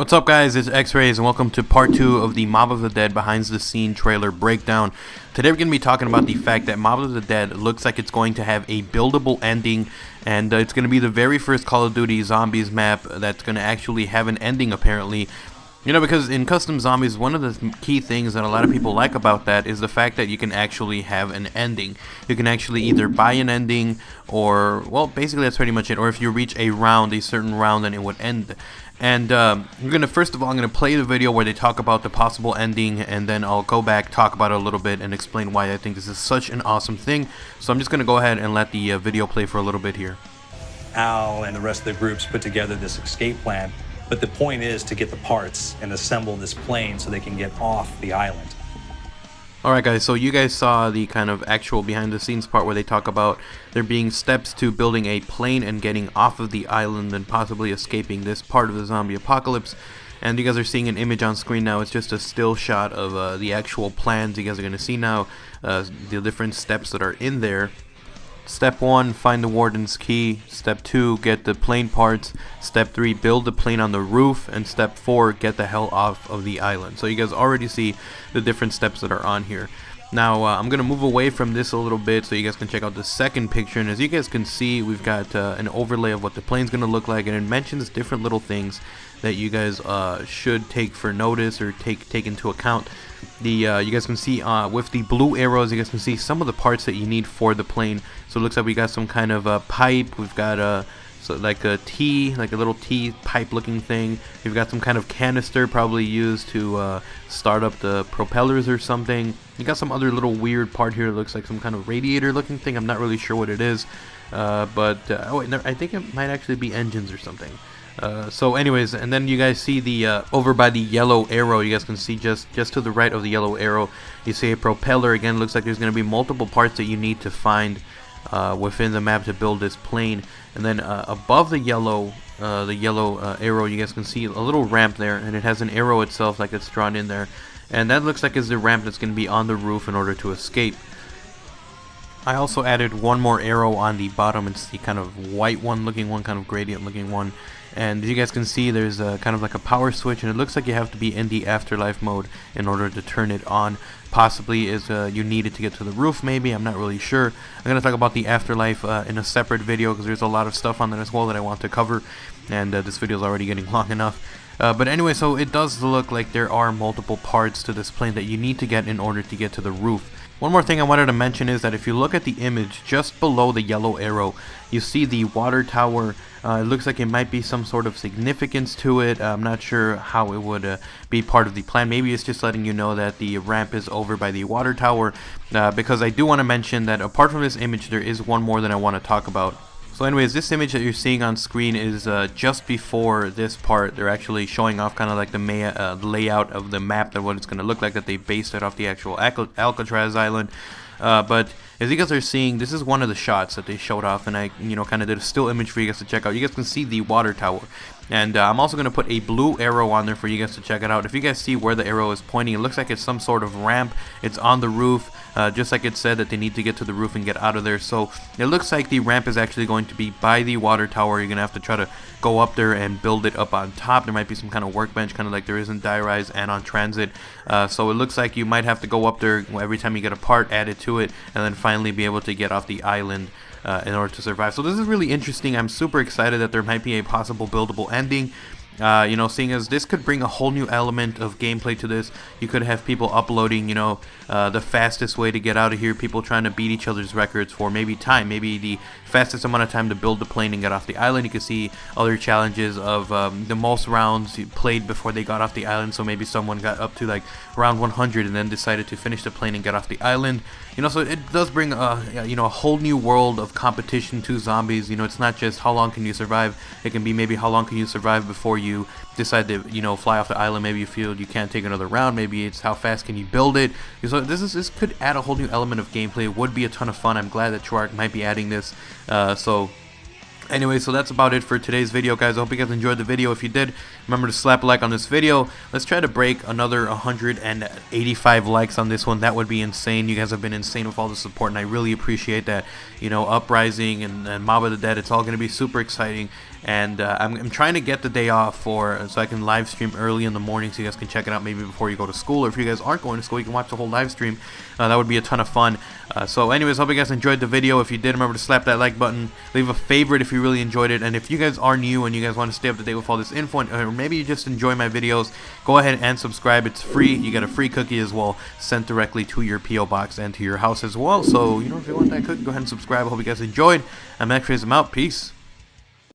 What's up, guys? It's X-Rays and welcome to part 2 of the Mob of the Dead behind the scene trailer breakdown. Today we're going to be talking about the fact that Mob of the Dead looks like it's going to have a buildable ending, and it's going to be the very first Call of Duty Zombies map that's going to actually have an ending, apparently. You know, because in Custom Zombies, one of the key things that a lot of people like about that is the fact that you can actually have an ending. You can actually either buy an ending or, well, basically that's pretty much it. Or if you reach a certain round, then it would end. And we're going to, first of all, I'm going to play the video where they talk about the possible ending, and then I'll go back, talk about it a little bit, and explain why I think this is such an awesome thing. So I'm just going to go ahead and let the video play for a little bit here. Al and the rest of the groups put together this escape plan. But the point is to get the parts and assemble this plane so they can get off the island. Alright guys, so you guys saw the kind of actual behind the scenes part where they talk about there being steps to building a plane and getting off of the island and possibly escaping this part of the zombie apocalypse. And you guys are seeing an image on screen now. It's just a still shot of the actual plans. You guys are going to see now the different steps that are in there. Step 1, find the warden's key. Step 2, get the plane parts. Step 3, build the plane on the roof. And step 4, get the hell off of the island. So you guys already see the different steps that are on here. Now I'm going to move away from this a little bit so you guys can check out the second picture. And as you guys can see, we've got an overlay of what the plane's going to look like. And it mentions different little things that you guys should take for notice or take into account. You guys can see with the blue arrows, you guys can see some of the parts that you need for the plane. So it looks like we got some kind of pipe. We've got like a T, like a little T pipe looking thing. We've got some kind of canister probably used to start up the propellers or something. You got some other little weird part here. It looks like some kind of radiator looking thing. I'm not really sure what it is, but I think it might actually be engines or something. So anyways, and then you guys see the over by the yellow arrow, you guys can see just to the right of the yellow arrow, you see a propeller. Again, looks like there's going to be multiple parts that you need to find within the map to build this plane. And then above the yellow arrow, you guys can see a little ramp there, and it has an arrow itself like it's drawn in there, and that looks like is the ramp that's going to be on the roof in order to escape. I also added one more arrow on the bottom. It's the kind of white one looking one, kind of gradient looking one. And as you guys can see, there's kind of like a power switch, and it looks like you have to be in the afterlife mode in order to turn it on. Possibly is you need it to get to the roof, maybe. I'm not really sure. I'm going to talk about the afterlife in a separate video because there's a lot of stuff on that as well that I want to cover, and this video is already getting long enough. But anyway, so it does look like there are multiple parts to this plane that you need to get in order to get to the roof. One more thing I wanted to mention is that if you look at the image just below the yellow arrow, you see the water tower. It looks like it might be some sort of significance to it. I'm not sure how it would be part of the plan. Maybe it's just letting you know that the ramp is over by the water tower, because I do want to mention that apart from this image, there is one more that I want to talk about. So anyways, this image that you're seeing on screen is just before this part. They're actually showing off kind of like the layout of the map, and what it's going to look like, that they based it off the actual Alcatraz island. But as you guys are seeing, this is one of the shots that they showed off, and I kind of did a still image for you guys to check out. You guys can see the water tower, and I'm also going to put a blue arrow on there for you guys to check it out. If you guys see where the arrow is pointing, it looks like it's some sort of ramp. It's on the roof, just like it said that they need to get to the roof and get out of there. So it looks like the ramp is actually going to be by the water tower. You're going to have to try to go up there and build it up on top. There might be some kind of workbench, kind of like there is in Die Rise and on Transit. So it looks like you might have to go up there every time you get a part, add it to it, and then finally be able to get off the island in order to survive. So this is really interesting. I'm super excited that there might be a possible buildable ending. Seeing as this could bring a whole new element of gameplay to this. You could have people uploading, the fastest way to get out of here, people trying to beat each other's records for maybe time, maybe the fastest amount of time to build the plane and get off the island. You can see other challenges of the most rounds played before they got off the island. So maybe someone got up to like round 100 and then decided to finish the plane and get off the island. So it does bring a whole new world of competition to zombies. It's not just how long can you survive. It can be maybe how long can you survive before you decide to fly off the island. Maybe you feel you can't take another round. Maybe it's how fast can you build it. So this could add a whole new element of gameplay. It would be a ton of fun. I'm glad that Treyarch might be adding this. So Anyway, so that's about it for today's video, guys. I hope you guys enjoyed the video. If you did, remember to slap a like on this video. Let's try to break another 185 likes on this one. That would be insane. You guys have been insane with all the support, and I really appreciate that. You know, Uprising and Mob of the Dead, it's all going to be super exciting. And I'm trying to get the day off so I can live stream early in the morning, so you guys can check it out maybe before you go to school. Or if you guys aren't going to school, you can watch the whole live stream. That would be a ton of fun. So anyways, hope you guys enjoyed the video. If you did, remember to slap that like button. Leave a favorite if you really enjoyed it. And if you guys are new and you guys want to stay up to date with all this info, or maybe you just enjoy my videos, go ahead and subscribe. It's free. You get a free cookie as well, sent directly to your P.O. box and to your house as well. So, you know, if you want that cookie, go ahead and subscribe. I hope you guys enjoyed. I'm X-Rays. I'm out. Peace.